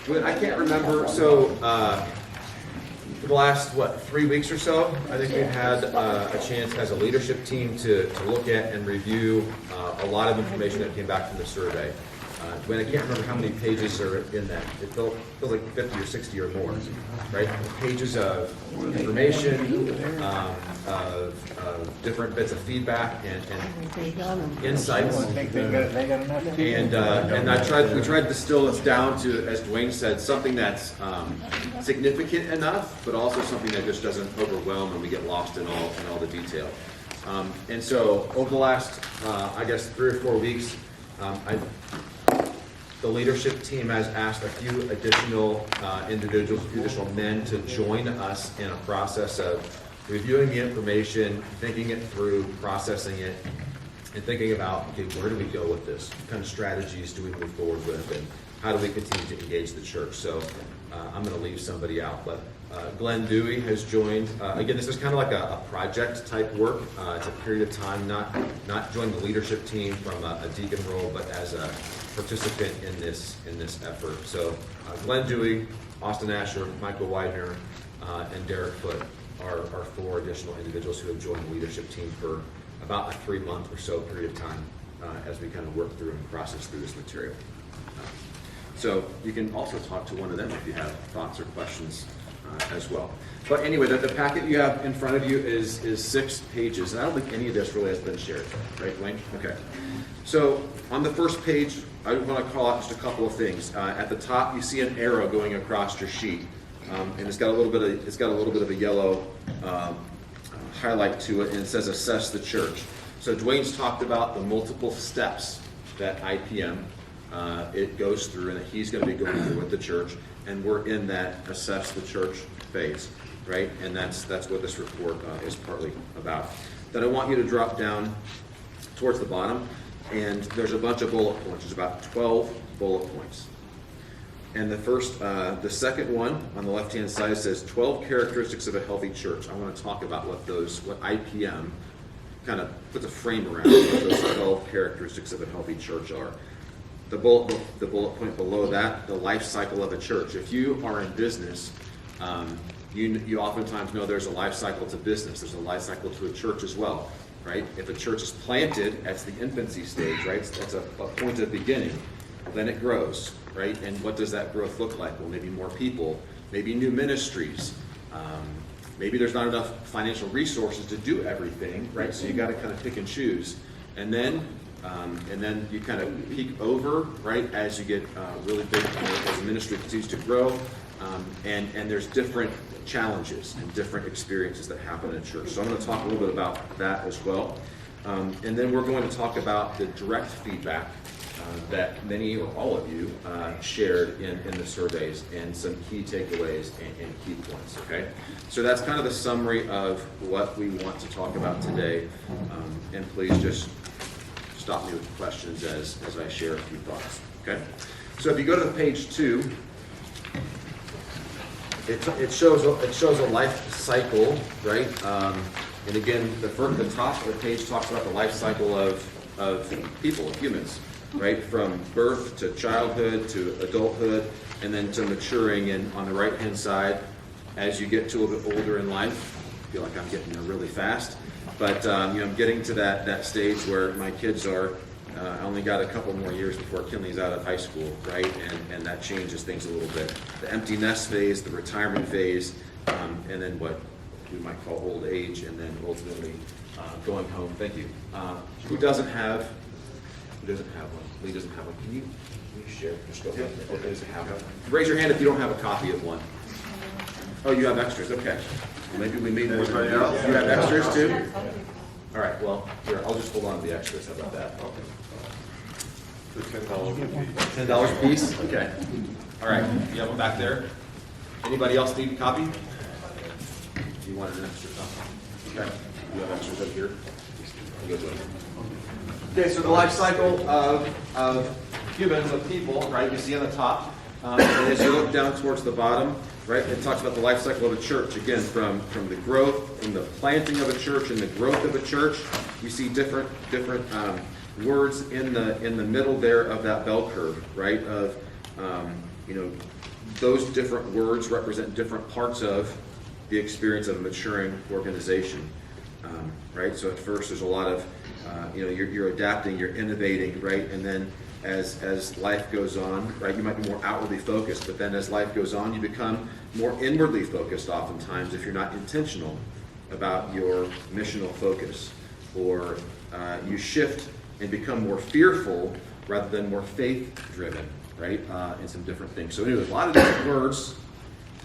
Good. I can't remember. So for the last, 3 weeks or so, I think we've had a chance as a leadership team to look at and review a lot of information that came back from the survey. When I can't remember how many pages are in that. It feels like 50 or 60 or more, right? Pages of information, of different bits of feedback and insights. And we tried to distill this down to, as Dwayne said, something that's significant enough, but also something that just doesn't overwhelm and we get lost in all the detail. And so over the last, 3 or 4 weeks, the leadership team has asked a few additional individuals, a few additional men to join us in a process of reviewing the information, thinking it through, processing it, and thinking about, okay, where do we go with this? What kind of strategies do we move forward with, and how do we continue to engage the church? So I'm going to leave somebody out, but Glenn Dewey has joined. Again, this is kind of like a project type work. It's a period of time, not join the leadership team from a deacon role, but as a participant in this effort. So Glenn Dewey, Austin Asher, Michael Widener, and Derek Foote are 4 additional individuals who have joined the leadership team for about a 3-month or so period of time as we kind of work through and process through this material. So you can also talk to one of them if you have thoughts or questions as well. But anyway, the packet you have in front of you is 6 pages, and I don't think any of this really has been shared, right, Dwayne? Okay. So on the first page, I want to call out just a couple of things. At the top, you see an arrow going across your sheet, and it's got a little bit of a yellow highlight to it, and it says "Assess the Church." So Dwayne's talked about the multiple steps that IPM it goes through, and that he's going to be going through with the church, and we're in that assess the church phase, right? And that's what this report is partly about. Then I want you to drop down towards the bottom, and there's a bunch of bullet points. There's about 12 bullet points. And the second one on the left-hand side says 12 characteristics of a healthy church. I want to talk about what IPM kind of puts a frame around what those 12 characteristics of a healthy church are. The bullet point below that, the life cycle of a church. If you are in business, you oftentimes know there's a life cycle to business. There's a life cycle to a church as well, right? If a church is planted, that's the infancy stage, right? That's a point of beginning. Then it grows, right? And what does that growth look like? Well, maybe more people, maybe new ministries. Maybe there's not enough financial resources to do everything, right? So you got to kind of pick and choose. And then you kind of peak over, right, as you get really big, as the ministry continues to grow. And there's different challenges and different experiences that happen in church. So I'm going to talk a little bit about that as well. And then we're going to talk about the direct feedback that many or all of you shared in the surveys, and some key takeaways and key points, okay? So that's kind of the summary of what we want to talk about today. And please just stop me with questions as I share a few thoughts, okay? So if you go to page 2, it shows a life cycle, right? And again, the top of the page talks about the life cycle of people, of humans, right? From birth to childhood to adulthood, and then to maturing. And on the right-hand side, as you get to a little bit older in life, I feel like I'm getting there really fast, but I'm getting to that stage where my kids are. I only got a couple more years before Kinley's out of high school, right? And that changes things a little bit. The empty nest phase, the retirement phase, and then what we might call old age, and then ultimately going home. Thank you. Who doesn't have one? Lee doesn't have one. Can you share? Just go ahead. Okay, doesn't have one. Raise your hand if you don't have a copy of one. Oh, you have extras. Okay. Well, maybe we made more than you. You have extras too? All right. Well, here, I'll just hold on to the extras. How about that? $10 a piece? Okay. All right. You have one back there? Anybody else need a copy? You wanted an extra copy? Okay. You have extras up here? Okay, so the life cycle of humans, of people, right? You see on the top. And as you look down towards the bottom, right, it talks about the life cycle of a church. Again, from the growth, from the planting of a church and the growth of a church, you see different words in the middle there of that bell curve, right? Of those different words represent different parts of the experience of a maturing organization, right? So at first there's a lot of, you're adapting, you're innovating, right? And then as life goes on, right, you might be more outwardly focused, but then as life goes on, you become more inwardly focused oftentimes if you're not intentional about your missional focus, or you shift and become more fearful rather than more faith-driven, right, in some different things. So anyway, a lot of different words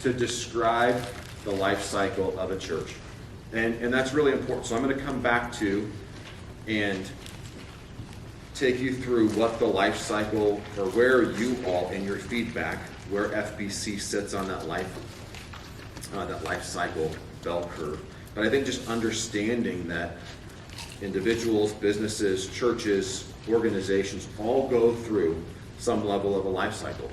to describe the life cycle of a church. And that's really important. So I'm going to come back to and take you through what the life cycle, or where you all in your feedback, where FBC sits on that life cycle bell curve. But I think just understanding that individuals, businesses, churches, organizations all go through some level of a life cycle,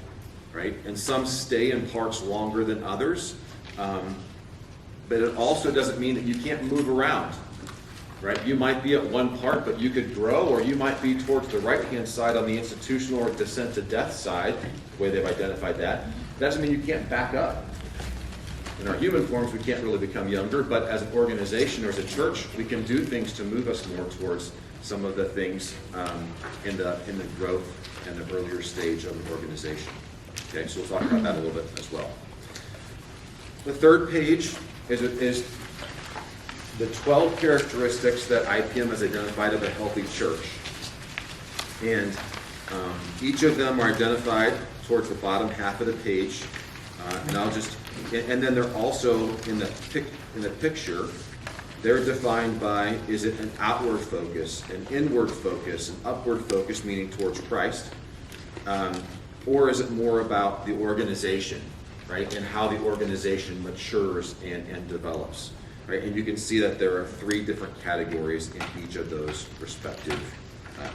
right? And some stay in parts longer than others. But it also doesn't mean that you can't move around, right? You might be at one part, but you could grow, or you might be towards the right-hand side on the institutional or descent to death side, the way they've identified that. That doesn't mean you can't back up. In our human forms, we can't really become younger, but as an organization or as a church, we can do things to move us more towards some of the things in the growth and the earlier stage of an organization. Okay, so we'll talk about that a little bit as well. The third page is the 12 characteristics that IPM has identified of a healthy church. And each of them are identified towards the bottom half of the page. And then they're also in the picture, they're defined by, is it an outward focus, an inward focus, an upward focus, meaning towards Christ, or is it more about the organization, right, and how the organization matures and develops, right? And you can see that there are 3 different categories in each of those respective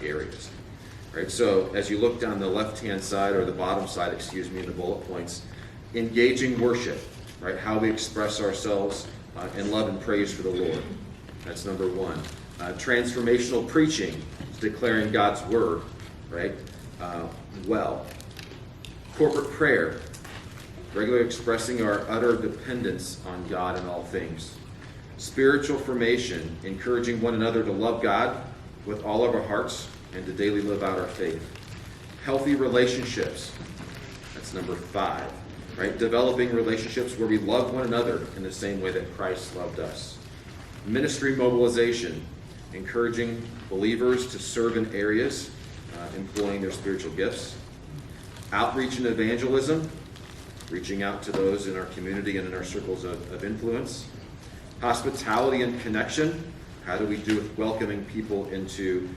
areas, right? So as you look down the left-hand side, or the bottom side, in the bullet points, engaging worship, right? How we express ourselves in love and praise for the Lord. That's number 1. Transformational preaching, declaring God's word, right? Corporate prayer, regularly expressing our utter dependence on God in all things. Spiritual formation, encouraging one another to love God with all of our hearts and to daily live out our faith. Healthy relationships, that's number 5. Right? Developing relationships where we love one another in the same way that Christ loved us. Ministry mobilization, encouraging believers to serve in areas, employing their spiritual gifts. Outreach and evangelism, reaching out to those in our community and in our circles of influence. Hospitality and connection, how do we do with welcoming people into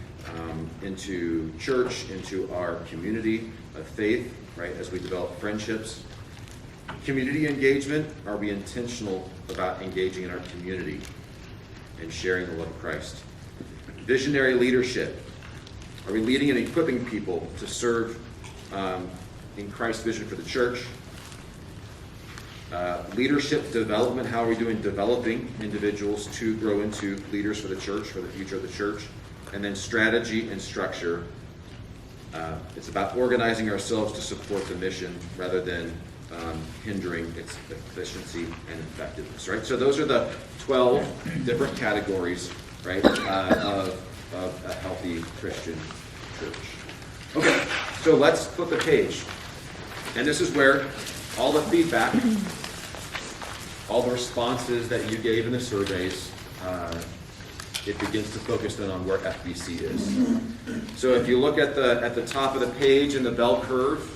church, into our community of faith, right, as we develop friendships. Community engagement, are we intentional about engaging in our community and sharing the love of Christ? Visionary leadership, are we leading and equipping people to serve in Christ's vision for the church? Leadership development, how are we doing developing individuals to grow into leaders for the church, for the future of the church? And then strategy and structure, it's about organizing ourselves to support the mission rather than hindering its efficiency and effectiveness, right? So those are the 12 different categories, right, of a healthy Christian church. Okay, so let's flip the page. And this is where all the feedback, all the responses that you gave in the surveys, it begins to focus then on where FBC is. So if you look at the top of the page in the bell curve,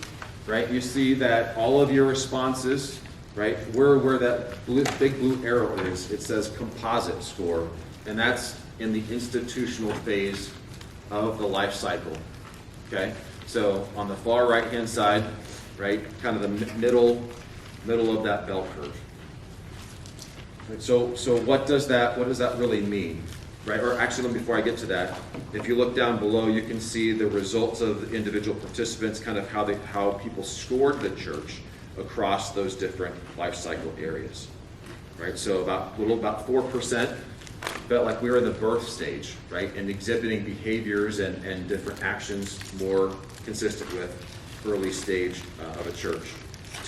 right, you see that all of your responses, right, where that big blue arrow is, it says composite score, and that's in the institutional phase of the life cycle. Okay, so on the far right-hand side, right, kind of the middle of that bell curve. So what does that really mean? Right, or actually, before I get to that, if you look down below, you can see the results of the individual participants, kind of how people scored the church across those different life cycle areas. Right, so about 4% felt like we were in the birth stage, right, and exhibiting behaviors and different actions more consistent with early stage of a church.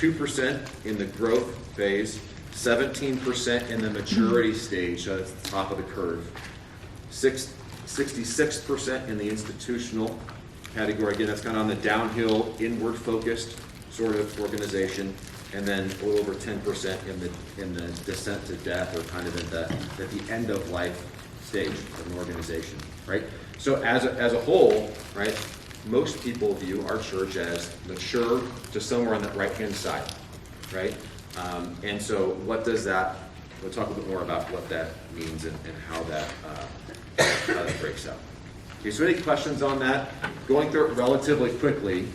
2% in the growth phase, 17% in the maturity stage, so that's the top of the curve, 66% in the institutional category. Again, that's kind of on the downhill, inward-focused sort of organization, and then a little over 10% in the descent to death, or kind of at the end of life stage of an organization, right? So as a whole, right, most people view our church as mature to somewhere on that right-hand side, right? And so what does that, we'll talk a bit more about what that means and how that breaks out. Okay, so any questions on that? Going through it relatively quickly.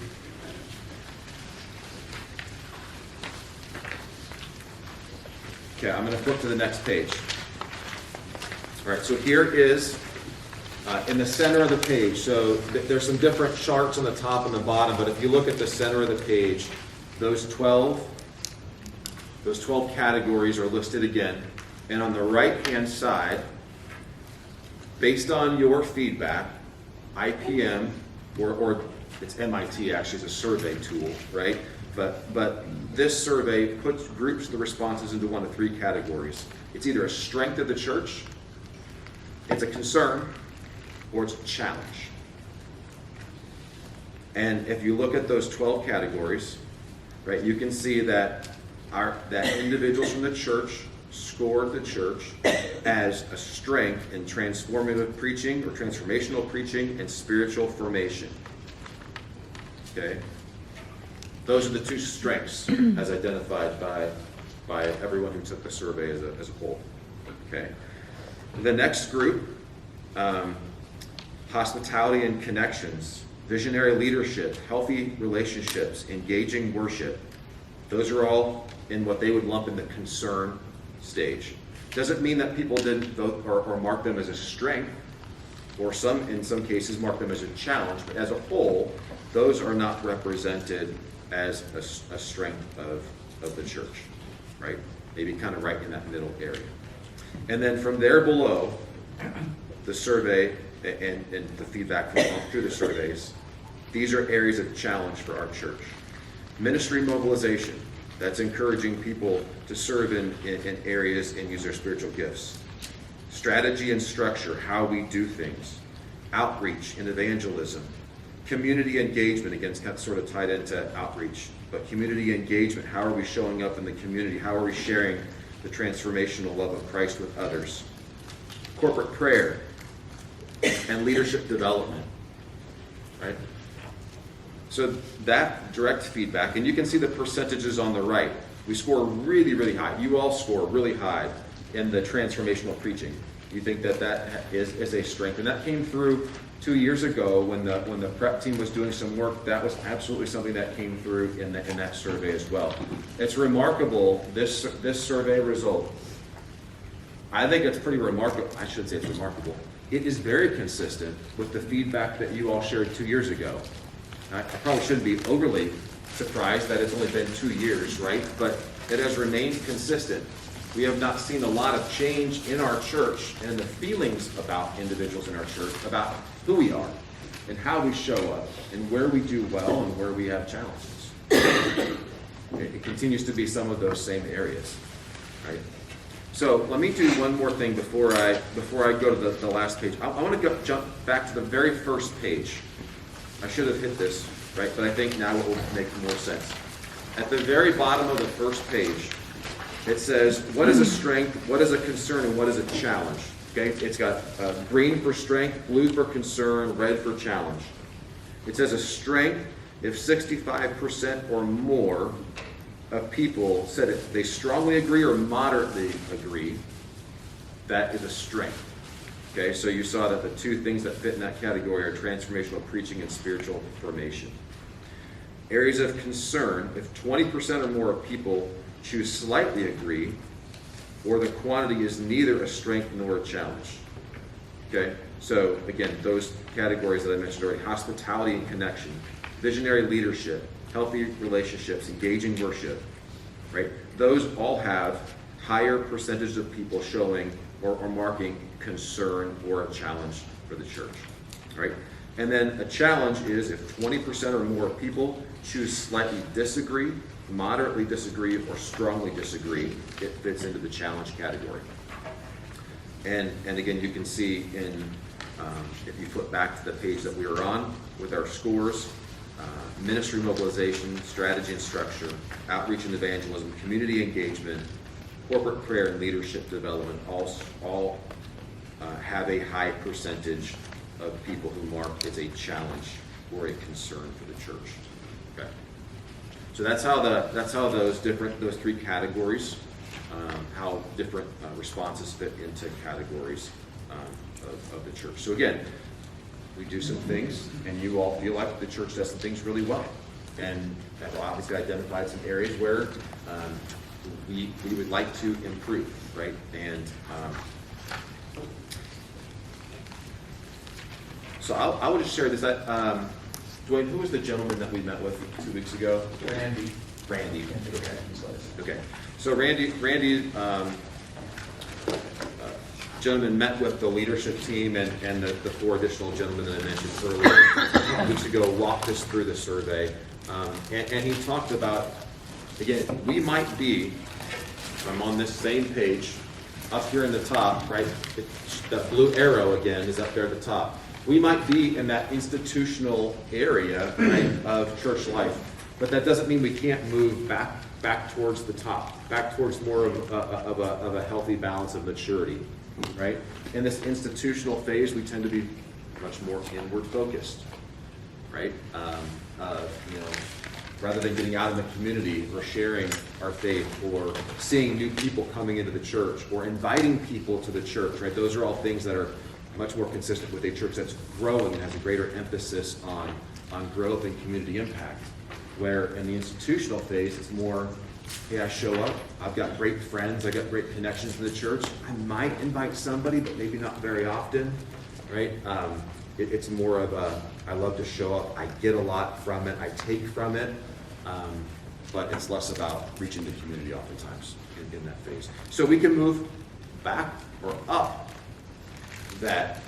Okay, I'm going to flip to the next page. All right, so here is in the center of the page. So there's some different charts on the top and the bottom, but if you look at the center of the page, those 12 categories are listed again. And on the right-hand side, based on your feedback, IPM, or it's MIT actually, is a survey tool, right? But this survey groups the responses into one of three categories. It's either a strength of the church, it's a concern, or it's a challenge. And if you look at those 12 categories, right, you can see that individuals from the church scored the church as a strength in transformative preaching or transformational preaching and spiritual formation. Okay? Those are the two strengths as identified by everyone who took the survey as a whole. Okay? The next group, hospitality and connections, visionary leadership, healthy relationships, engaging worship. Those are all in what they would lump in the concern stage. Doesn't mean that people didn't vote or mark them as a strength, or in some cases mark them as a challenge, but as a whole, those are not represented as a strength of the church, right? Maybe kind of right in that middle area. And then from there below, the survey and the feedback from all through the surveys, these are areas of challenge for our church. Ministry mobilization, that's encouraging people to serve in areas and use their spiritual gifts. Strategy and structure, how we do things. Outreach and evangelism. Community engagement, again, it's kind of sort of tied into outreach, but community engagement, how are we showing up in the community? How are we sharing the transformational love of Christ with others? Corporate prayer and leadership development, right? So that direct feedback, and you can see the percentages on the right. We score really, really high. You all score really high in the transformational preaching. You think that is a strength, and that came through 2 years ago when the prep team was doing some work. That was absolutely something that came through in that survey as well. It's remarkable, this survey result. I think it's pretty remarkable. I should say it's remarkable. It is very consistent with the feedback that you all shared 2 years ago. I probably shouldn't be overly surprised that it's only been 2 years, right? But it has remained consistent. We have not seen a lot of change in our church and in the feelings about individuals in our church, about who we are and how we show up and where we do well and where we have challenges. It continues to be some of those same areas, right? So let me do one more thing before I go to the last page. I want to jump back to the very first page. I should have hit this, right? But I think now it will make more sense. At the very bottom of the first page, it says, what is a strength, what is a concern, and what is a challenge? Okay, it's got green for strength, blue for concern, red for challenge. It says a strength, if 65% or more of people said it, they strongly agree or moderately agree, that is a strength. Okay, so you saw that the two things that fit in that category are transformational preaching and spiritual formation. Areas of concern, if 20% or more of people choose slightly agree, or the quantity is neither a strength nor a challenge. Okay, so again, those categories that I mentioned already: hospitality and connection, visionary leadership, healthy relationships, engaging worship, right? Those all have higher percentages of people showing or marking concern or a challenge for the church, right? And then a challenge is if 20% or more people choose slightly disagree, moderately disagree or strongly disagree, it fits into the challenge category. And again, you can see in, if you flip back to the page that we were on with our scores, ministry mobilization, strategy and structure, outreach and evangelism, community engagement, corporate prayer and leadership development, all have a high percentage of people who mark as a challenge or a concern for the church. Okay. So that's how those three categories, how different responses fit into categories of the church. So again, we do some things, and you all feel like the church does some things really well, and have obviously identified some areas where we would like to improve, right? And so I will just share this. Dwayne, who was the gentleman that we met with 2 weeks ago? Randy. Okay. So Randy, gentleman met with the leadership team and the four additional gentlemen that I mentioned earlier 2 weeks ago, walked us through the survey. And he talked about, again, we might be, I'm on this same page, up here in the top, right? That blue arrow again is up there at the top. We might be in that institutional area, right, of church life, but that doesn't mean we can't move back towards the top, back towards more of a healthy balance of maturity, right? In this institutional phase, we tend to be much more inward focused, right? Rather than getting out in the community or sharing our faith or seeing new people coming into the church or inviting people to the church, right? Those are all things that are much more consistent with a church that's growing and has a greater emphasis on growth and community impact. Where in the institutional phase, it's more, hey, I show up, I've got great friends, I got great connections in the church, I might invite somebody, but maybe not very often, right? It's more of a, I love to show up, I get a lot from it, I take from it, but it's less about reaching the community oftentimes in that phase. So we can move back or up that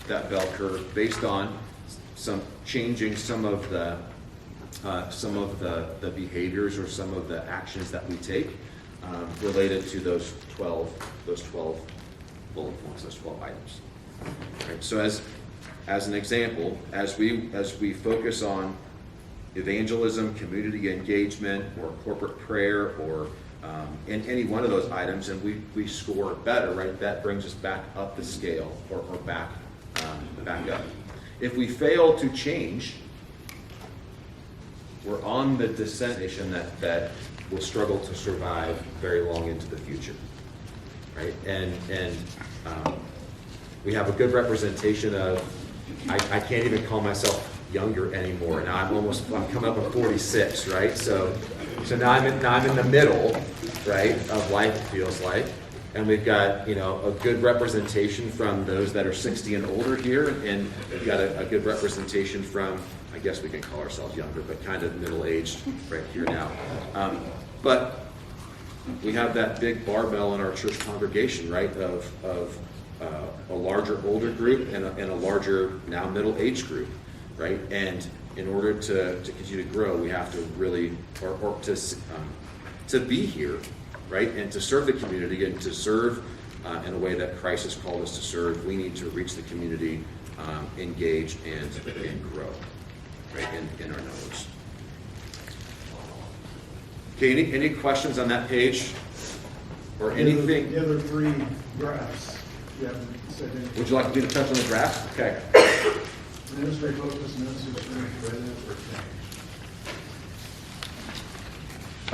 bell curve based on changing some of the behaviors or some of the actions that we take related to those 12 bullet points, those 12 items. Right, so as an example, as we focus on evangelism, community engagement, or corporate prayer, or in any one of those items, and we score better, right? That brings us back up the scale, or back up. If we fail to change, we're on the destination that will struggle to survive very long into the future, right? And we have a good representation of, I can't even call myself younger anymore. Now I'm coming up on 46, right? So now I'm in the middle, right, of life, it feels like. And we've got, a good representation from those that are 60 and older here, and we've got a good representation from, I guess we can call ourselves younger, but kind of middle-aged right here now. But we have that big barbell in our church congregation, right, of a larger older group and a larger now middle-aged group, right? And in order to continue to grow, we have to really, or to be here, right, and to serve the community and to serve in a way that Christ has called us to serve, we need to reach the community, engage, and grow, right, in our knowledge. Okay, any questions on that page? Or anything? The other three graphs. You haven't said anything. Would you like me to touch on the graphs? Okay. Ministry focus, ministry strength, readiness for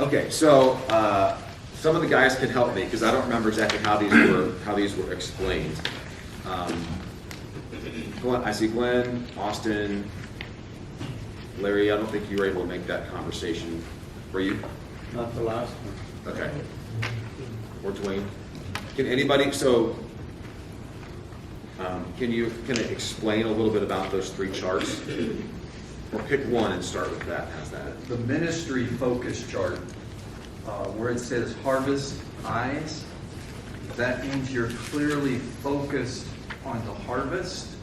change. Okay, so some of the guys can help me because I don't remember exactly how these were explained. I see Glenn, Austin, Larry. I don't think you were able to make that conversation. Were you? Not the last one. Okay. Or Dwayne. Can anybody? So, can you explain a little bit about those three charts? Or pick one and start with that. How's that? The ministry focus chart, where it says harvest eyes, that means you're clearly focused on the harvest.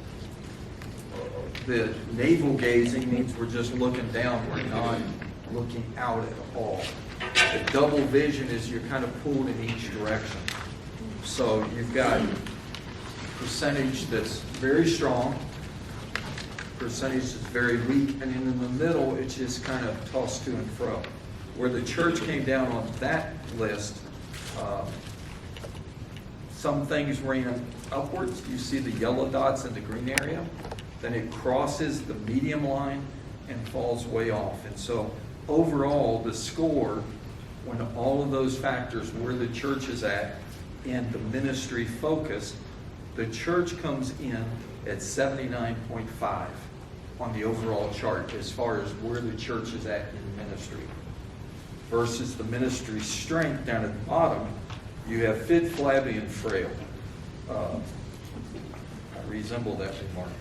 The navel gazing means we're just looking down, we're looking out at all. The double vision is you're kind of pulled in each direction. So you've got percentage that's very strong, percentage that's very weak, and in the middle, it's just kind of tossed to and fro. Where the church came down on that list, some things ran upwards. You see the yellow dots in the green area. Then it crosses the medium line and falls way off. And so overall, the score, when all of those factors, where the church is at and the ministry focus, the church comes in at 79.5 on the overall chart as far as where the church is at in ministry. Versus the ministry strength down at the bottom, you have fit, flabby, and frail. I resemble that remark.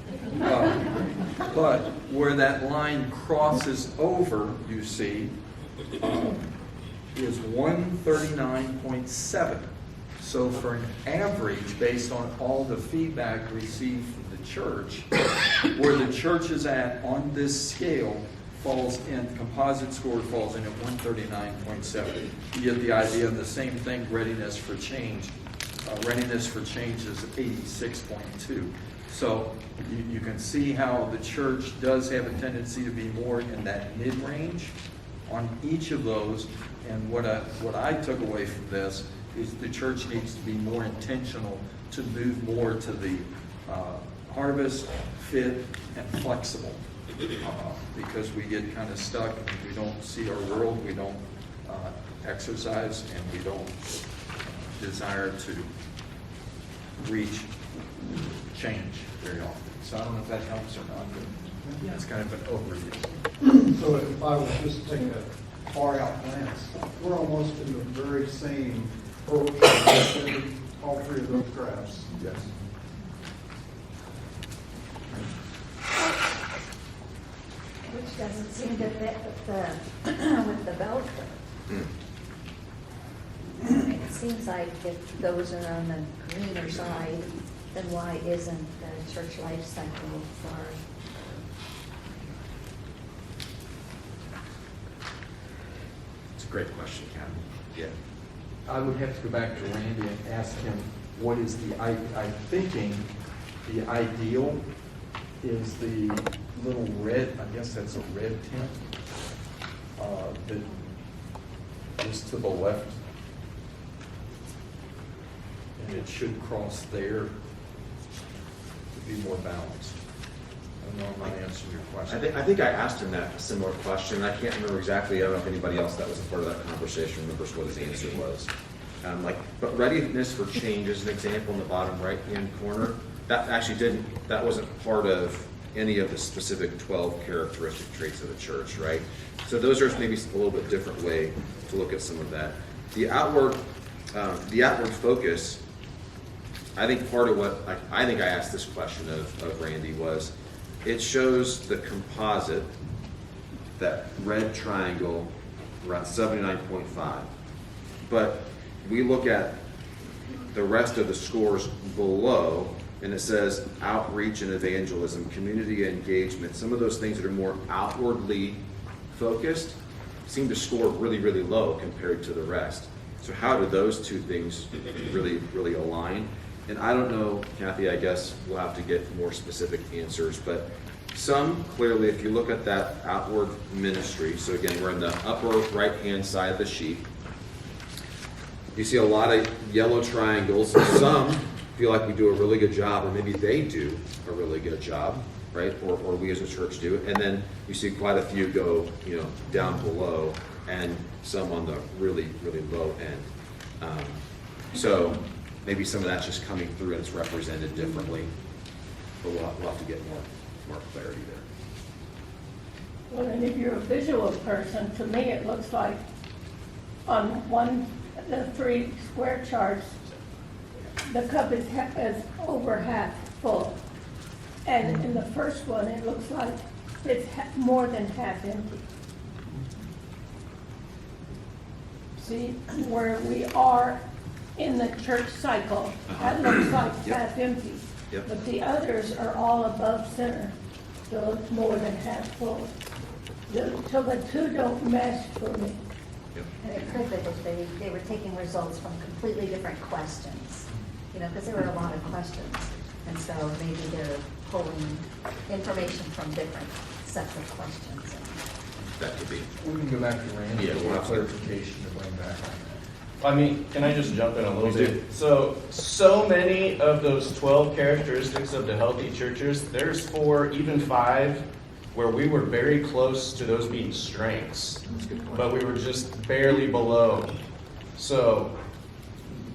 But where that line crosses over, you see, is 139.7. So for an average, based on all the feedback received from the church, where the church is at on this scale falls in, composite score falls in at 139.7. You get the idea of the same thing, readiness for change. Readiness for change is 86.2. So you can see how the church does have a tendency to be more in that mid-range on each of those. And what I took away from this is the church needs to be more intentional to move more to the harvest, fit, and flexible. Because we get kind of stuck and we don't see our world, we don't exercise, and we don't desire to reach change very often. So I don't know if that helps or not, but yeah, it's kind of an overview. So if I was just to take a far out glance, we're almost in the very same approach as all three of those graphs. Yes. Which doesn't seem to fit with the bell curve. It seems like if those are on the greener side, then why isn't the church life cycle for? It's a great question, Ken. Yeah. I would have to go back to Randy and ask him what is I'm thinking the ideal is the little red, I guess that's a red tint, that is to the left. And it should cross there to be more balanced. I don't know if I'm answering your question. I think I asked him that similar question. I can't remember exactly. I don't know if anybody else that was a part of that conversation remembers what his answer was. But readiness for change is an example in the bottom right-hand corner. That actually that wasn't part of any of the specific 12 characteristic traits of the church, right? So those are maybe a little bit different way to look at some of that. The outward focus, I think part of what, I think I asked this question of Randy was, it shows the composite, that red triangle, around 79.5. But we look at the rest of the scores below, and it says outreach and evangelism, community engagement, some of those things that are more outwardly focused seem to score really, really low compared to the rest. So how do those two things really, really align? And I don't know, Kathy, I guess we'll have to get more specific answers, but some clearly, if you look at that outward ministry, so again, we're in the upper right-hand side of the sheet, you see a lot of yellow triangles. Some feel like we do a really good job, or maybe they do a really good job, right? Or we as a church do. And then you see quite a few go, down below, and some on the really, really low end. So maybe some of that's just coming through and it's represented differently, but we'll have to get more clarity there. Well, and if you're a visual person, to me it looks like on the three square charts, the cup is over half full. And in the first one, it looks like it's more than half empty. See where we are in the church cycle, that looks like half empty. Yep. But the others are all above center, so it's more than half full. So the two don't mesh for me. And it could be that they were taking results from completely different questions, because there were a lot of questions. And so maybe they're pulling information from different sets of questions. That could be. We can go back to Randy Yeah, we'll for have to- clarification to bring back on that. I mean, can I just jump in a little Please do. bit? So many of those 12 characteristics of the healthy churches, there's 4, even 5, where we were very close to those being strengths, That's a good point. but we were just barely below. So,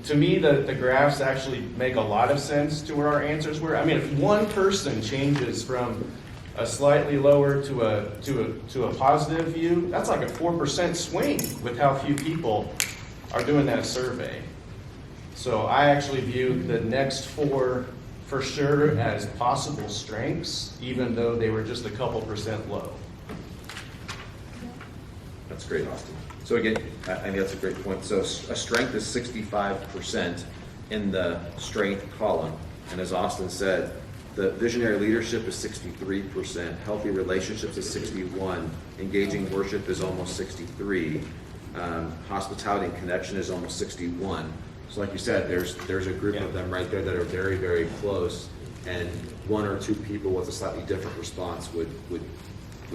to me, the graphs actually make a lot of sense to where our answers were. I mean, if one person changes from a slightly lower to a positive view, that's like a 4% swing with how few people are doing that survey. So I actually view the next 4 for sure as possible strengths, even though they were just a couple percent low. That's great, Austin. So again, I think that's a great point. So a strength is 65% in the strength column. And as Austin said, the visionary leadership is 63%, healthy relationships is 61%, engaging worship is almost 63%, hospitality and connection is almost 61%. So like you said, there's a group of them right there that are very, very close, and 1 or 2 people with a slightly different response would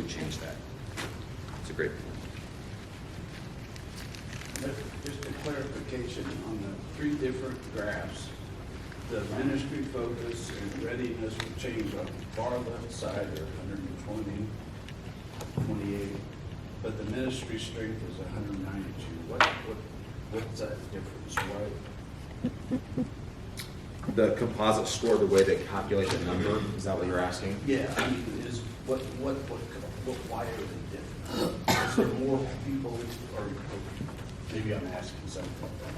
change that. It's a great point. Just a clarification on the 3 different graphs. The ministry focus and readiness will change on the far left side, they're 120, 28, but the ministry strength is 192. What's that difference? Why? The composite score, the way they calculate the number, is that what you're asking? Yeah, I mean, why are they different? Is there more people, or maybe I'm asking something like that?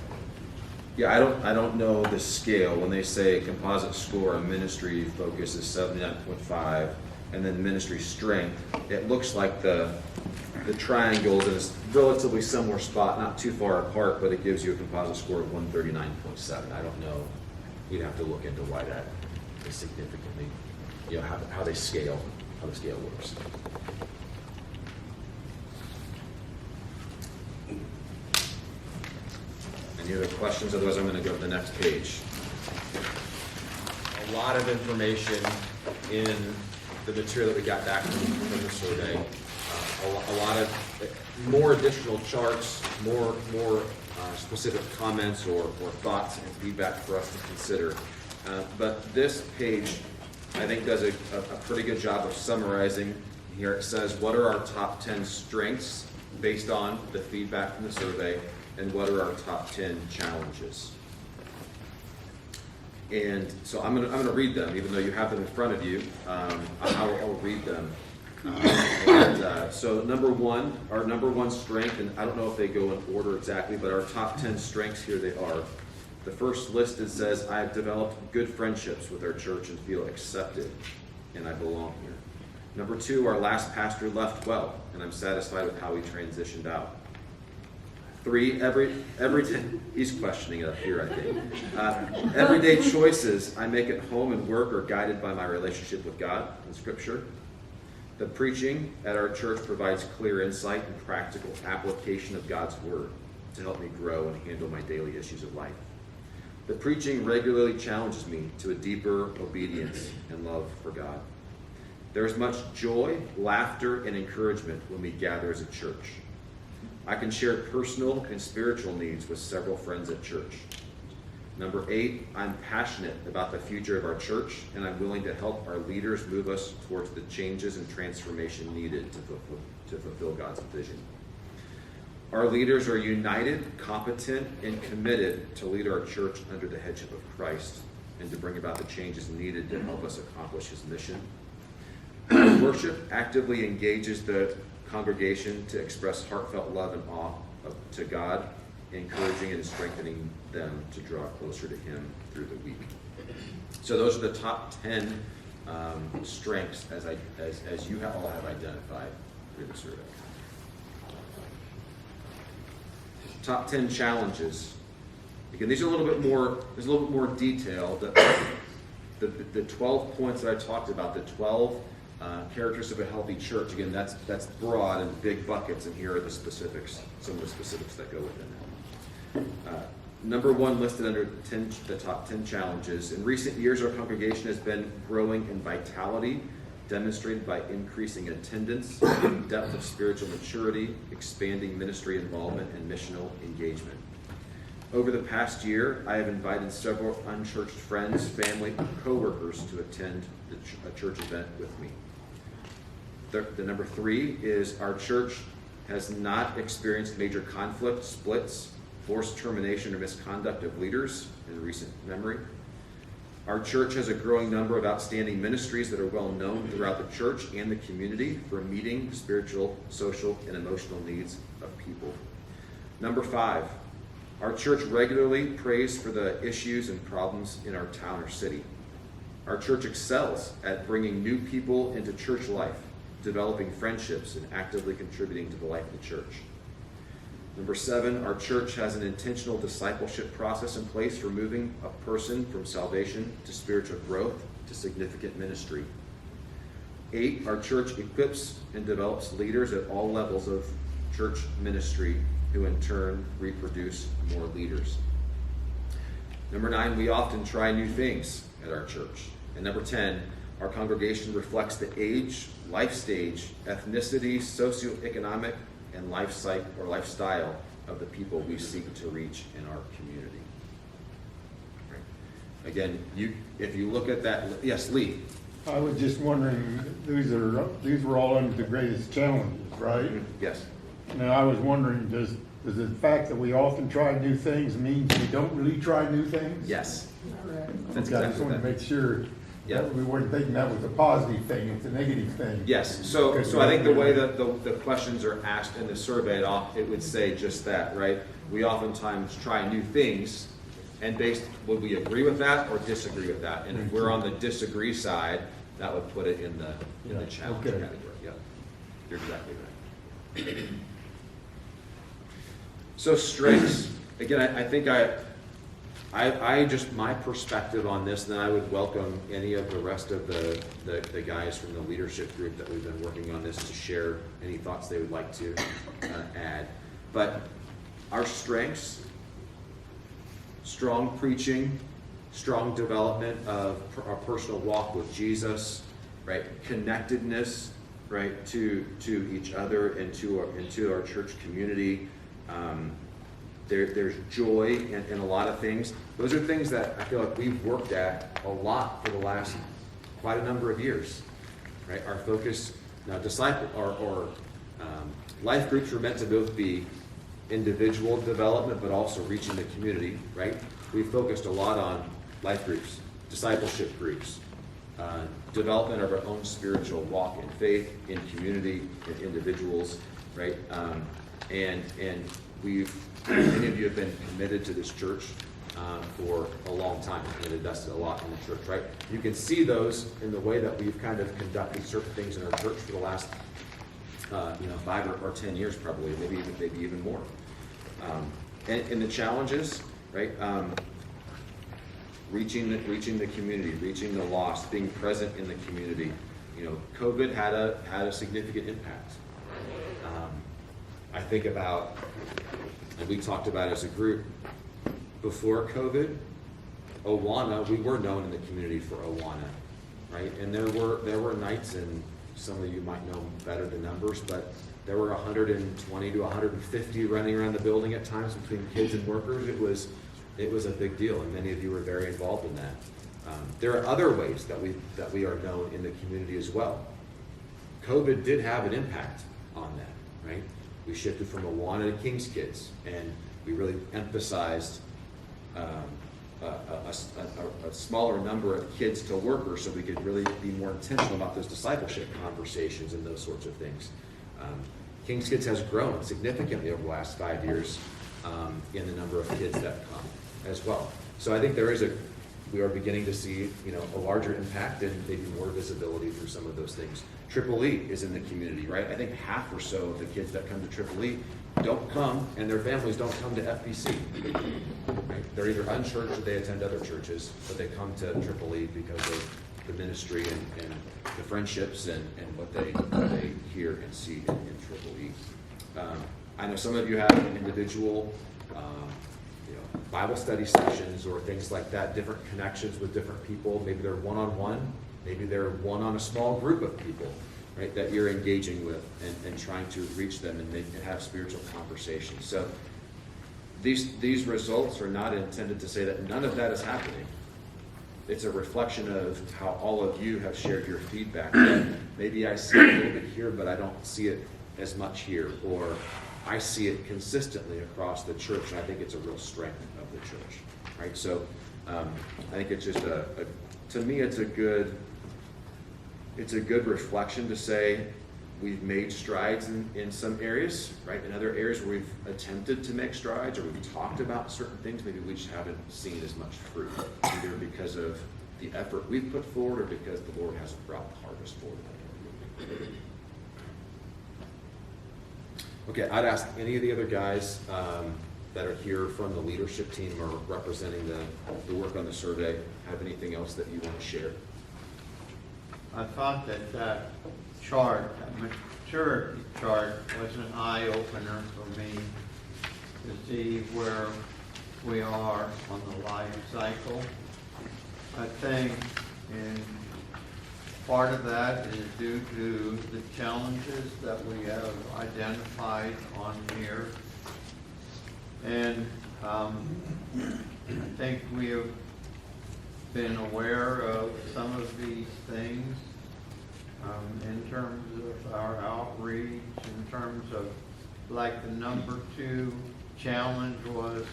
Yeah, I don't know the scale. When they say composite score on ministry focus is 79.5, and then ministry strength, it looks like the triangles in a relatively similar spot, not too far apart, but it gives you a composite score of 139.7. I don't know. We'd have to look into why that is significantly, how they scale, how the scale works. Any other questions? Otherwise, I'm going to go to the next page. A lot of information in the material that we got back from the survey. A lot of more additional charts, more specific comments or thoughts and feedback for us to consider. But this page, I think, does a pretty good job of summarizing. Here it says, what are our top 10 strengths based on the feedback from the survey, and what are our top 10 challenges? And so I'm gonna read them, even though you have them in front of you. I'll read them. So our number one strength, and I don't know if they go in order exactly, but our top 10 strengths, here they are. The first listed says, I have developed good friendships with our church and feel accepted, and I belong here. Number 2, our last pastor left well, and I'm satisfied with how he transitioned out. 3, every day, he's questioning it up here, I think. Everyday choices I make at home and work are guided by my relationship with God and Scripture. The preaching at our church provides clear insight and practical application of God's Word to help me grow and handle my daily issues of life. The preaching regularly challenges me to a deeper obedience and love for God. There is much joy, laughter, and encouragement when we gather as a church. I can share personal and spiritual needs with several friends at church. Number 8, I'm passionate about the future of our church, and I'm willing to help our leaders move us towards the changes and transformation needed to fulfill God's vision. Our leaders are united, competent, and committed to lead our church under the headship of Christ and to bring about the changes needed to help us accomplish His mission. Worship actively engages the congregation to express heartfelt love and awe to God, encouraging and strengthening them to draw closer to Him through the week. So those are the top 10 strengths as you all have identified through the survey. Top 10 challenges. Again, these are a little bit more. There's a little bit more detail. The 12 points that I talked about, the 12 Characteristics of a healthy church, again, that's broad and big buckets, and here are the specifics, some of the specifics that go within that. Number one listed under the top 10 challenges. In recent years, our congregation has been growing in vitality, demonstrated by increasing attendance, depth of spiritual maturity, expanding ministry involvement, and missional engagement. Over the past year, I have invited several unchurched friends, family, and coworkers to attend a church event with me. The number three is our church has not experienced major conflict, splits, forced termination, or misconduct of leaders in recent memory. Our church has a growing number of outstanding ministries that are well known throughout the church and the community for meeting spiritual, social, and emotional needs of people. Number five, our church regularly prays for the issues and problems in our town or city. Our church excels at bringing new people into church life, developing friendships, and actively contributing to the life of the church. Number seven, our church has an intentional discipleship process in place for moving a person from salvation to spiritual growth to significant ministry. 8, our church equips and develops leaders at all levels of church ministry who in turn reproduce more leaders. Number 9, we often try new things at our church. And number 10, our congregation reflects the age, life stage, ethnicity, socioeconomic, and lifestyle of the people we seek to reach in our community. Right. Again, if you look at that, yes, Lee. I was just wondering, these were all under the greatest challenges, right? Yes. Now, I was wondering, does the fact that we often try new things mean we don't really try new things? Yes. That's Okay, I just exactly wanted to that. make sure Yeah. that we weren't thinking that was a positive thing, it's a negative thing. Yes, so I think the way that the questions are asked in the survey, it would say just that, right? We oftentimes try new things, and would we agree with that or disagree with that? And if we're on the disagree side, that would put it in the challenge okay. category. Yep, you're exactly right. So strengths, again, I think I just, my perspective on this, then I would welcome any of the rest of the guys from the leadership group that we've been working on this to share any thoughts they would like to add. But our strengths, strong preaching, strong development of our personal walk with Jesus, right? Connectedness, right, to each other and to our church community. There's joy in a lot of things. Those are things that I feel like we've worked at a lot for the last quite a number of years, right? Our focus now, life groups were meant to both be individual development, but also reaching the community, right? We've focused a lot on life groups, discipleship groups, development of our own spiritual walk in faith, in community, in individuals, right? And many of you have been committed to this church for a long time and invested a lot in the church, right? You can see those in the way that we've kind of conducted certain things in our church for the last 5 or 10 years, probably, maybe even more. And the challenges, right? Reaching the community, reaching the lost, being present in the community. COVID had a significant impact. I think about, and we talked about as a group, before COVID, Awana, we were known in the community for Awana, right? And there were nights, and some of you might know better the numbers, but there were 120 to 150 running around the building at times between kids and workers. It was a big deal, and many of you were very involved in that. There are other ways that we are known in the community as well. COVID did have an impact on that, right? We shifted from Awana to King's Kids, and we really emphasized a smaller number of kids to workers so we could really be more intentional about those discipleship conversations and those sorts of things. King's Kids has grown significantly over the last 5 years in the number of kids that come as well. So I think we are beginning to see a larger impact and maybe more visibility through some of those things. Triple E is in the community, right? I think half or so of the kids that come to Triple E don't come, and their families don't come to FBC. Right? They're either unchurched or they attend other churches, but they come to Triple E because of the ministry and the friendships and what they hear and see in Triple E. I know some of you have individual Bible study sessions or things like that, different connections with different people. Maybe they're one-on-one, maybe they're one on a small group of people, right, that you're engaging with and trying to reach them and have spiritual conversations. So these results are not intended to say that none of that is happening. It's a reflection of how all of you have shared your feedback. Maybe I see it a little bit here, but I don't see it as much here, or I see it consistently across the church, and I think it's a real strength of the church, right? So I think it's just to me, it's a good reflection to say we've made strides in some areas, right? In other areas where we've attempted to make strides or we've talked about certain things, maybe we just haven't seen as much fruit, either because of the effort we've put forward or because the Lord hasn't brought the harvest forward. Okay, I'd ask any of the other guys that are here from the leadership team or representing the work on the survey, have anything else that you want to share? I thought that chart, that maturity chart, was an eye-opener for me to see where we are on the life cycle. I think part of that is due to the challenges that we have identified on here. And I think we have been aware of some of these things in terms of our outreach, in terms of like the number 2 challenge was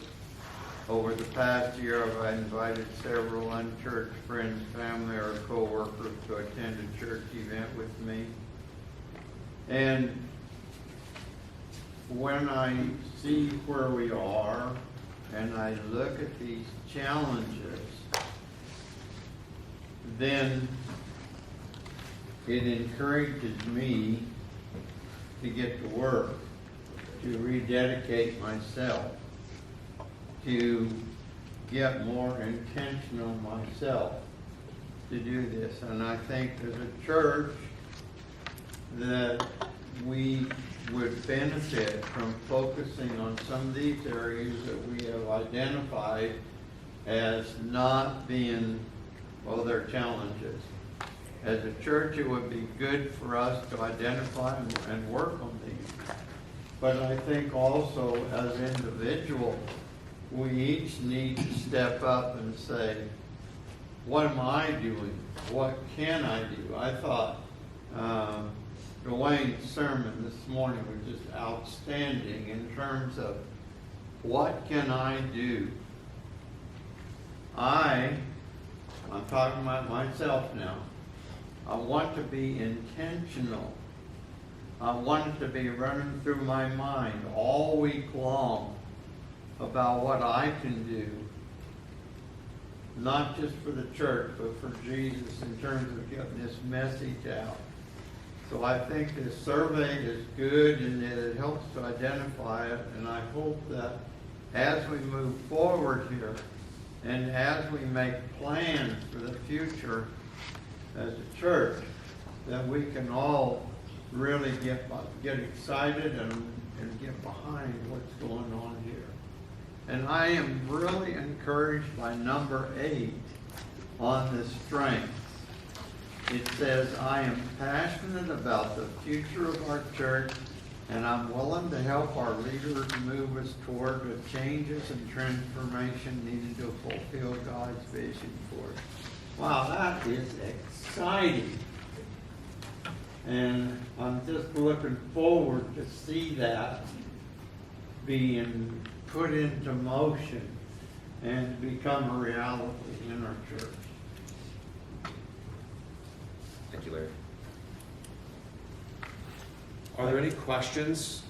over the past year I've invited several unchurched friends, family, or co-workers to attend a church event with me. And when I see where we are and I look at these challenges, then it encourages me to get to work, to rededicate myself, to get more intentional myself to do this. And I think as a church that we would benefit from focusing on some of these areas that we have identified as not being, well, they're challenges. As a church, it would be good for us to identify and work on these. But I think also as individuals, we each need to step up and say, what am I doing? What can I do? I thought Dwayne's sermon this morning was just outstanding in terms of what can I do? I'm talking about myself now. I want to be intentional. I want it to be running through my mind all week long about what I can do, not just for the church, but for Jesus in terms of getting this message out. So I think this survey is good and it helps to identify it, and I hope that as we move forward here and as we make plans for the future as a church, that we can all really get excited and get behind what's going on here. And I am really encouraged by number 8 on the strengths. It says, I am passionate about the future of our church, and I'm willing to help our leaders move us toward the changes and transformation needed to fulfill God's vision for us. Wow, that is exciting. And I'm just looking forward to see that being put into motion and become a reality in our church. Thank you, Larry. Are there any questions,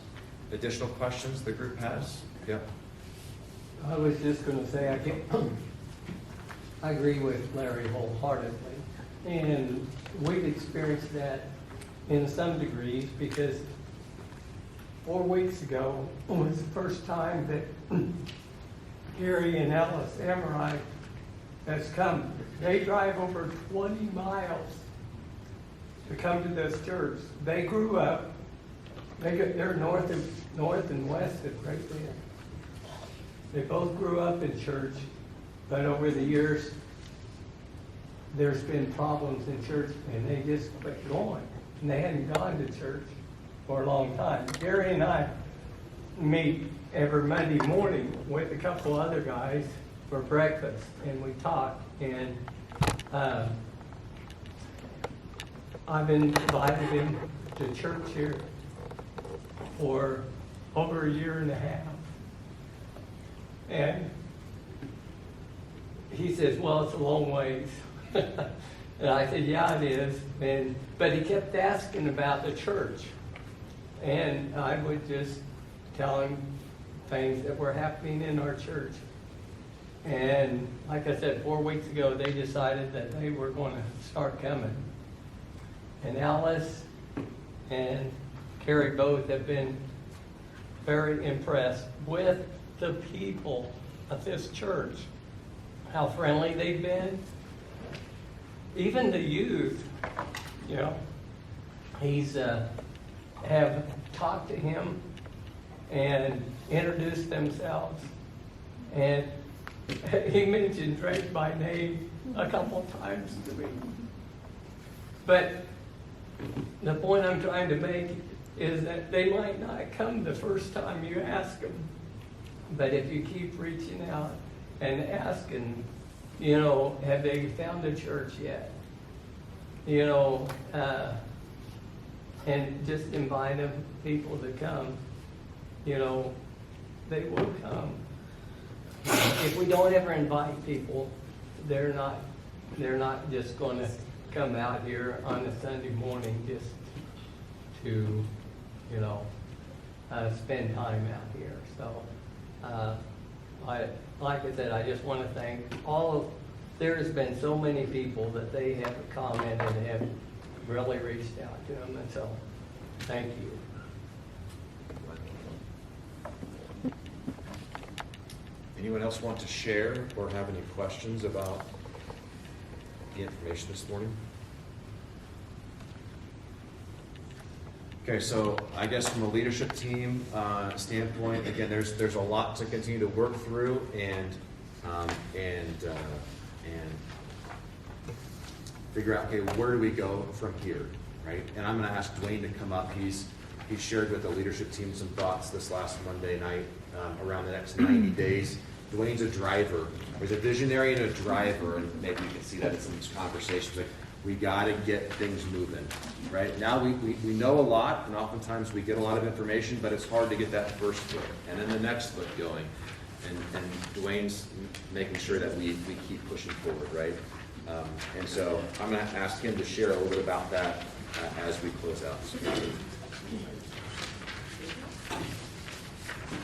additional questions the group has? Yep. I was just going to say, I agree with Larry wholeheartedly. And we've experienced that in some degrees because 4 weeks ago was the first time that Gary and Ellis Emmerich that's come. They drive over 20 miles to come to this church. They grew up, they're north and west of right there. They both grew up in church, but over the years, there's been problems in church, and they just quit going. And they hadn't gone to church for a long time. Gary and I meet every Monday morning with a couple other guys for breakfast, and we talk. And I've been invited him to church here for over a year and a half. And he says, well, it's a long ways. And I said, yeah, it is. But he kept asking about the church. And I would just tell him things that were happening in our church. And like I said, 4 weeks ago, they decided that they were going to start coming. And Alice and Carrie both have been very impressed with the people of this church, how friendly they've been. Even the youth, you know, he's have talked to him and introduced themselves. And he mentioned Drake by name a couple times to me. But the point I'm trying to make is that they might not come the first time you ask them. But if you keep reaching out and asking, you know, have they found a church yet? You know, and just invite them, people to come, you know, they will come. If we don't ever invite people, they're not just going to come out here on a Sunday morning just to, you know, spend time out here. So, like I said, I just want to thank there has been so many people that they have commented and have really reached out to them, and so, thank you. Anyone else want to share or have any questions about the information this morning? Okay, so I guess from a leadership team standpoint, again, there's a lot to continue to work through and figure out, okay, where do we go from here, right? And I'm going to ask Dwayne to come up. He shared with the leadership team some thoughts this last Monday night around the next 90 days. Dwayne's a driver. There's a visionary and a driver, and maybe you can see that in some of these conversations. Like, we got to get things moving, right? Now we know a lot, and oftentimes we get a lot of information, but it's hard to get that first foot and then the next foot going. And Dwayne's making sure that we keep pushing forward, right? And so I'm going to ask him to share a little bit about that as we close out.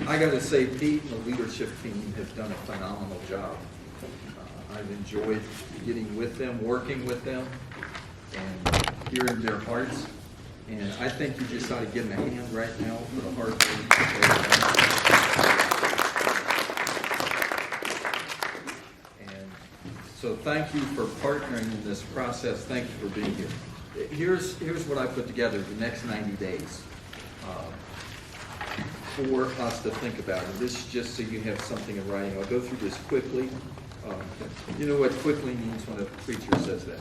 I got to say, Pete and the leadership team have done a phenomenal job. I've enjoyed getting with them, working with them, and hearing their hearts. And I think you just ought to give them a hand right now for the hard work. And so thank you for partnering in this process. Thank you for being here. Here's what I put together the next 90 days. For us to think about. And this is just so you have something in writing. I'll go through this quickly. You know what quickly means when a preacher says that?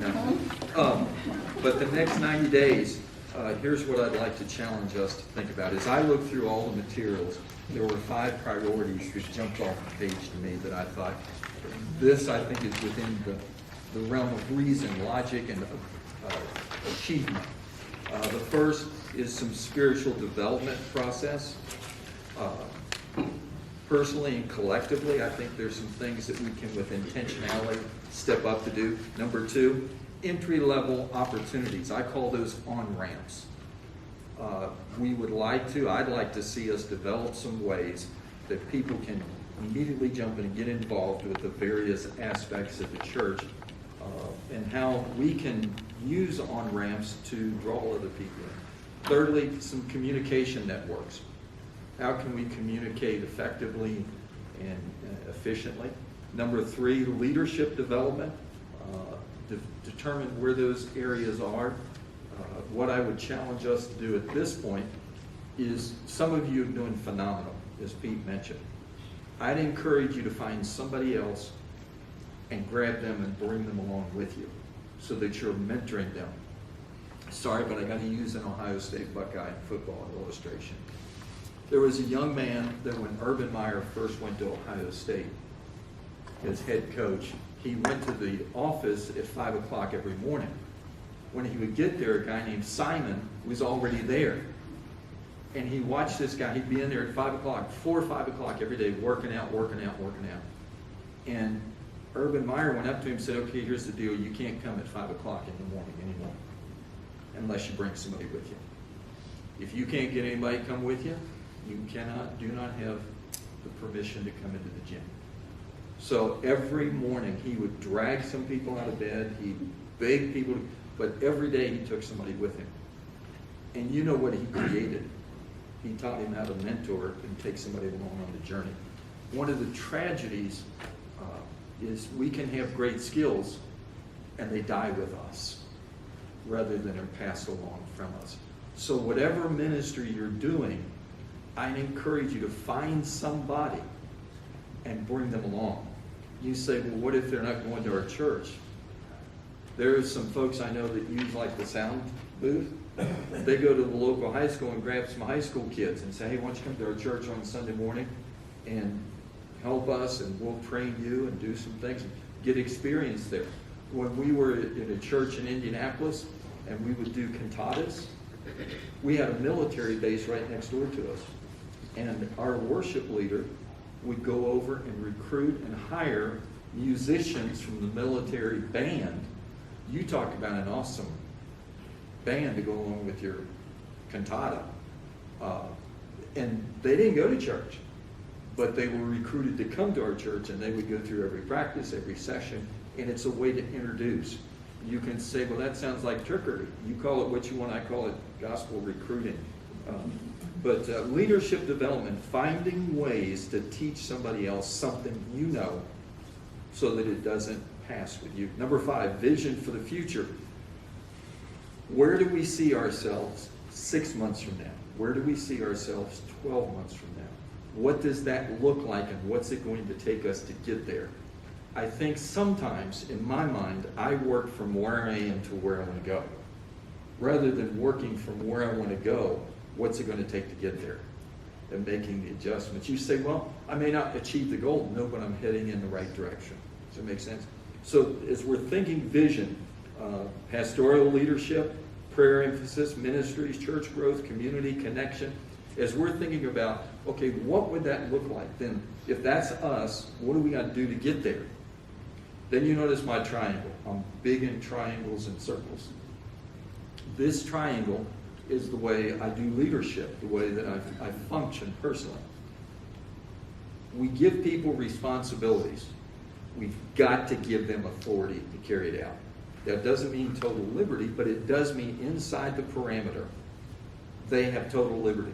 No. But the next 90 days, here's what I'd like to challenge us to think about. As I look through all the materials, there were 5 priorities that jumped off the page to me that I thought, this I think is within the realm of reason, logic, and achievement. The first is some spiritual development process. Personally and collectively, I think there's some things that we can, with intentionality, step up to do. Number 2, entry-level opportunities. I call those on-ramps. I'd like to see us develop some ways that people can immediately jump in and get involved with the various aspects of the church, and how we can use on-ramps to draw other people in. Thirdly, some communication networks. How can we communicate effectively and efficiently? Number 3, leadership development. Determine where those areas are. What I would challenge us to do at this point is, some of you are doing phenomenal, as Pete mentioned. I'd encourage you to find somebody else and grab them and bring them along with you so that you're mentoring them. Sorry, but I got to use an Ohio State Buckeye football illustration. There was a young man that when Urban Meyer first went to Ohio State as head coach, he went to the office at 5 o'clock every morning. When he would get there, a guy named Simon was already there. And he watched this guy, he'd be in there at 5 o'clock, 4 or 5 o'clock every day, working out. And Urban Meyer went up to him and said, okay, here's the deal, you can't come at 5 o'clock in the morning anymore unless you bring somebody with you. If you can't get anybody to come with you, you do not have the permission to come into the gym. So every morning he would drag some people out of bed, he'd beg people, but every day he took somebody with him. And you know what he created? He taught him how to mentor and take somebody along on the journey. One of the tragedies is we can have great skills and they die with us rather than are passed along from us. So whatever ministry you're doing, I encourage you to find somebody and bring them along. You say, well, what if they're not going to our church? There are some folks I know that use like the sound booth. They go to the local high school and grab some high school kids and say, hey, why don't you come to our church on Sunday morning and help us, and we'll train you and do some things and get experience there. When we were in a church in Indianapolis and we would do cantatas, we had a military base right next door to us. And our worship leader would go over and recruit and hire musicians from the military band. You talk about an awesome band to go along with your cantata. And they didn't go to church, but they were recruited to come to our church, and they would go through every practice, every session, and it's a way to introduce. You can say, well, that sounds like trickery. You call it what you want, I call it gospel recruiting. But leadership development, finding ways to teach somebody else something you know so that it doesn't pass with you. Number 5, vision for the future. Where do we see ourselves 6 months from now? Where do we see ourselves 12 months from now? What does that look like, and what's it going to take us to get there? I think sometimes, in my mind, I work from where I am to where I want to go. Rather than working from where I want to go, what's it going to take to get there? And making the adjustments. You say, well, I may not achieve the goal. No, but I'm heading in the right direction. Does that make sense? So as we're thinking vision, pastoral leadership, prayer emphasis, ministries, church growth, community connection, as we're thinking about, okay, what would that look like? Then if that's us, what do we got to do to get there? Then you notice my triangle. I'm big in triangles and circles. This triangle is the way I do leadership, the way that I function personally. We give people responsibilities. We've got to give them authority to carry it out. That doesn't mean total liberty, but it does mean inside the parameter, they have total liberty.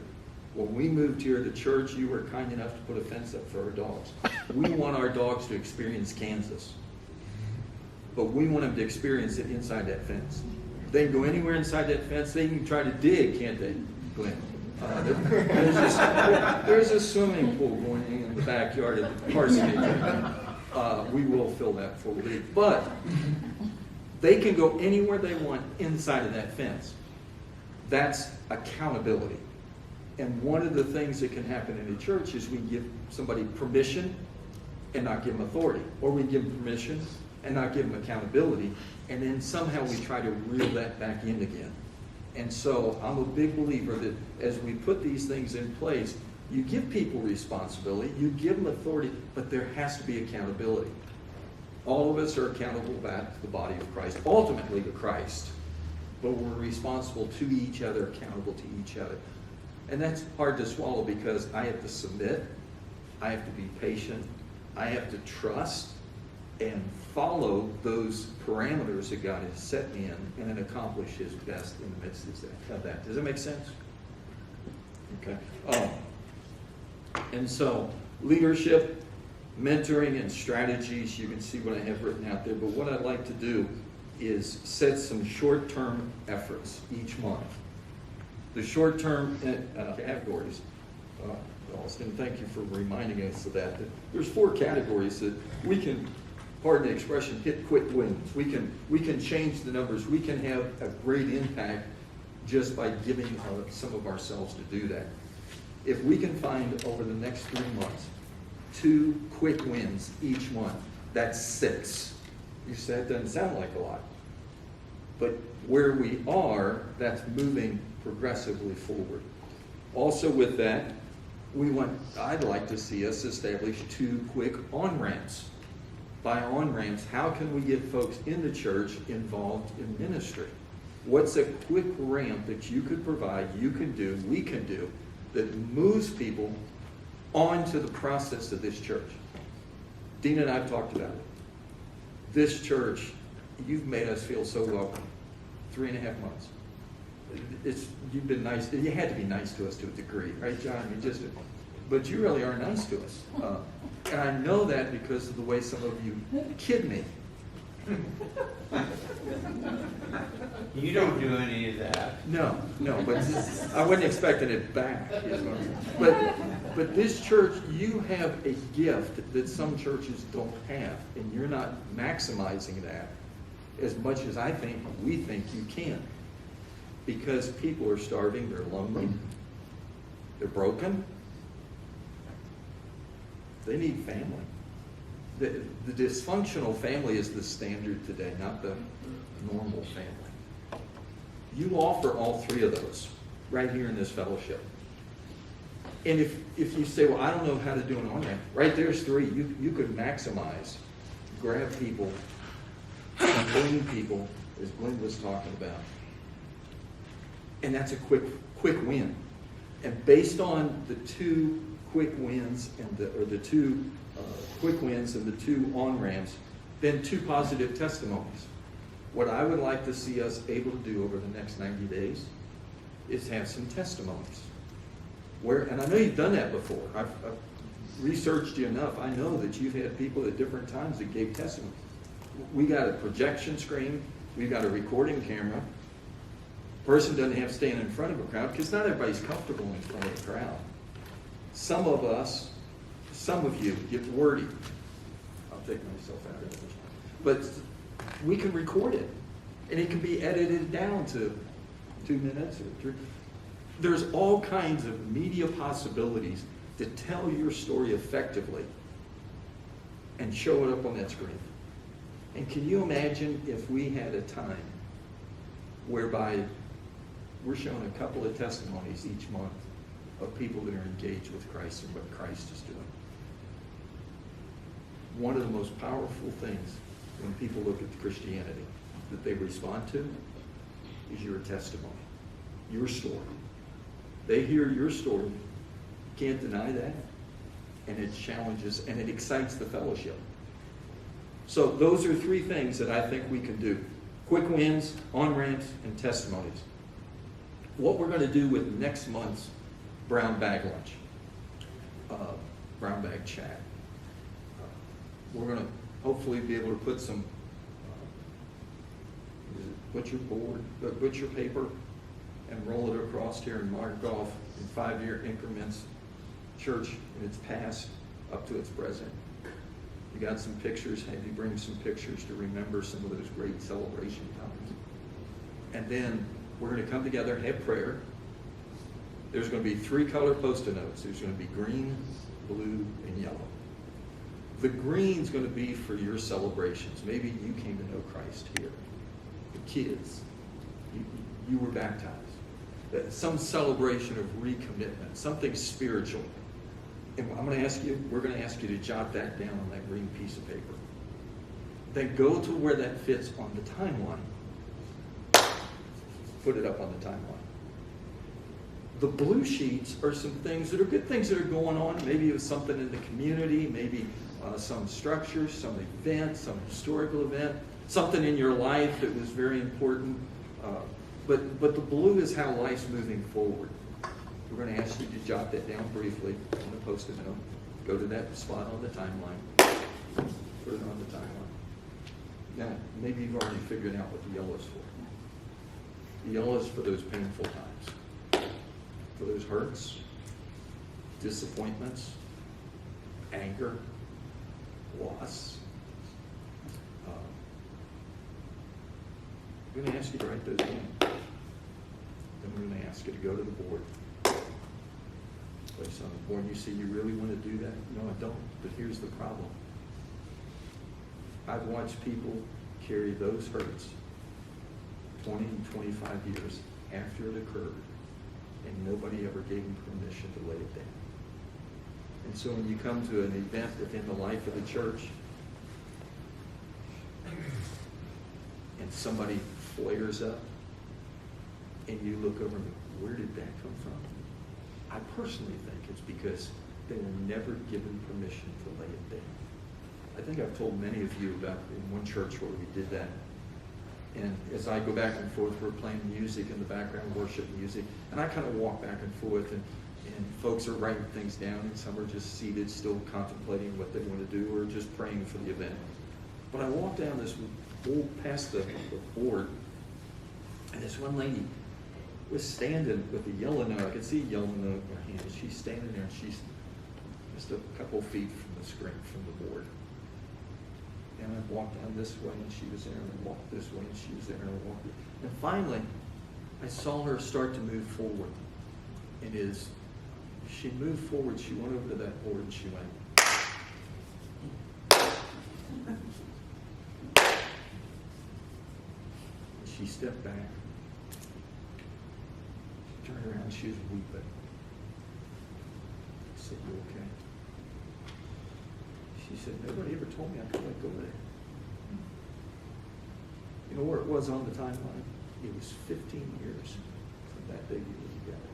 When we moved here to church, you were kind enough to put a fence up for our dogs. We want our dogs to experience Kansas, but we want them to experience it inside that fence. They can go anywhere inside that fence. They can try to dig, can't they, Glenn? There's a swimming pool going in the backyard of the parsonage. We will fill that before we leave. But they can go anywhere they want inside of that fence. That's accountability. And one of the things that can happen in a church is we give somebody permission and not give them authority. Or we give them permission and not give them accountability. And then somehow we try to reel that back in again. And so I'm a big believer that as we put these things in place, you give people responsibility, you give them authority, but there has to be accountability. All of us are accountable back to the body of Christ, ultimately to Christ. But we're responsible to each other, accountable to each other. And that's hard to swallow because I have to submit, I have to be patient, I have to trust and follow those parameters that God has set me in and then accomplish His best in the midst of that. Does that make sense? Okay. And so leadership, mentoring and strategies, you can see what I have written out there, but what I'd like to do is set some short-term efforts each month. The short-term categories, Austin, thank you for reminding us of that. There's 4 categories that we can, pardon the expression, hit quick wins. We can change the numbers. We can have a great impact just by giving some of ourselves to do that. If we can find over the next 3 months 2 quick wins each month, that's 6. You said it doesn't sound like a lot. But where we are, that's moving progressively forward. Also with that, I'd like to see us establish 2 quick on-ramps. By on-ramps, how can we get folks in the church involved in ministry? What's a quick ramp that you could provide, you can do, we can do, that moves people onto the process of this church? Dean and I have talked about it. This church, you've made us feel so welcome. 3.5 months. You've been nice. You had to be nice to us to a degree, right, John? But you really are nice to us. And I know that because of the way some of you kid me. You don't do any of that. No, but I wasn't expecting it back. But this church, you have a gift that some churches don't have, and you're not maximizing that as much as we think you can. Because people are starving, they're lonely, they're broken, they need family. The dysfunctional family is the standard today, not the normal family. You offer all 3 of those right here in this fellowship. And if you say, well, I don't know how to do an on-ramp, right there's 3. You could maximize, grab people, and bring people, as Glenn was talking about. And that's a quick win. And based on the 2 quick wins and the 2 quick wins and the 2 on-ramps, then 2 positive testimonies. What I would like to see us able to do over the next 90 days is have some testimonies. And I know you've done that before. I've researched you enough. I know that you've had people at different times that gave testimonies. We got a projection screen. We've got a recording camera. Person doesn't have to stand in front of a crowd because not everybody's comfortable in front of a crowd. Some of you get wordy. I'll take myself out of it. But we can record it, and it can be edited down to 2 minutes or 3. There's all kinds of media possibilities to tell your story effectively and show it up on that screen. And can you imagine if we had a time whereby we're showing a couple of testimonies each month of people that are engaged with Christ and what Christ is doing? One of the most powerful things when people look at Christianity that they respond to is your testimony, your story. They hear your story, can't deny that, and it challenges and it excites the fellowship. So those are 3 things that I think we can do. Quick wins, on-ramps, and testimonies. What we're going to do with next month's brown bag lunch, brown bag chat. We're going to hopefully be able to put some butcher paper and roll it across here and mark off in 5-year increments, church in its past up to its present. You got some pictures, have you bring some pictures to remember some of those great celebration times. And then we're going to come together, have prayer. There's going to be 3 color Post-it notes. There's going to be green, blue, and yellow. The green's going to be for your celebrations. Maybe you came to know Christ here. The kids, you were baptized. Some celebration of recommitment, something spiritual. And we're going to ask you to jot that down on that green piece of paper. Then go to where that fits on the timeline. Put it up on the timeline. The blue sheets are some things that are good things that are going on. Maybe it was something in the community, maybe some structure, some event, some historical event, something in your life that was very important. But the blue is how life's moving forward. We're going to ask you to jot that down briefly on the Post-it note. Go to that spot on the timeline, put it on the timeline. Now, maybe you've already figured out what the yellow is for. The yellow is for those painful times, for those hurts, disappointments, anger, loss. I'm going to ask you to write those down. Then we're going to ask you to go to the board. Place on the board. You say you really want to do that? No, I don't. But here's the problem. I've watched people carry those hurts 20 and 25 years after it occurred, and nobody ever gave them permission to lay it down. And so when you come to an event within the life of the church, and somebody flares up, and you look over and go, where did that come from? I personally think it's because they were never given permission to lay it down. I think I've told many of you about in one church where we did that. And as I go back and forth, we're playing music in the background, worship music, and I kind of walk back and forth, and folks are writing things down, and some are just seated, still contemplating what they want to do, or just praying for the event. But I walk down this past the board, and this one lady was standing with a yellow note. I could see a yellow note in her hand. She's standing there, and she's just a couple feet from the screen, from the board. And I walked down this way, and she was there, and I walked this way, and she was there, and I walked. And finally, I saw her start to move forward. And as she moved forward, she went over to that board, and she went. She stepped back, turned around, she was weeping. I said, "You okay?" She said, "Nobody ever told me I could let go of that." You know where it was on the timeline? It was 15 years from that day we were together.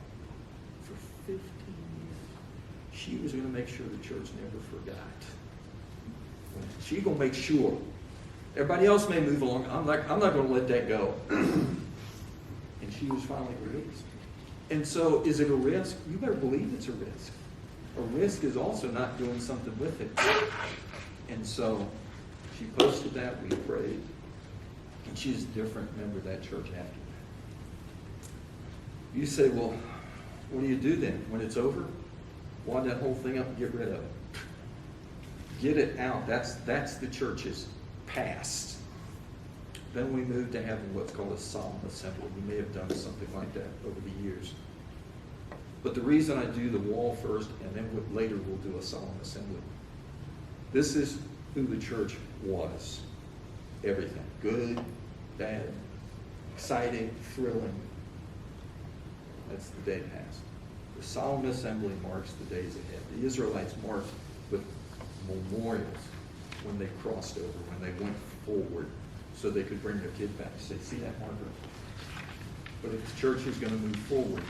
For 15 years. She was going to make sure the church never forgot. She's going to make sure. Everybody else may move along. I'm not going to let that go. And she was finally released. And so, is it a risk? You better believe it's a risk. A risk is also not doing something with it. And so, she posted that, we prayed, and she's a different member of that church after that. You say, well, what do you do then? When it's over? Wad that whole thing up and get rid of it. Get it out. That's the church's past. Then we moved to having what's called a solemn assembly. We may have done something like that over the years. But the reason I do the wall first, and then later we'll do a solemn assembly. This is who the church was. Everything. Good, bad, exciting, thrilling. That's the day past. The solemn assembly marks the days ahead. The Israelites marked with memorials when they crossed over, when they went forward, so they could bring their kid back and say, see that marker? But if the church is going to move forward,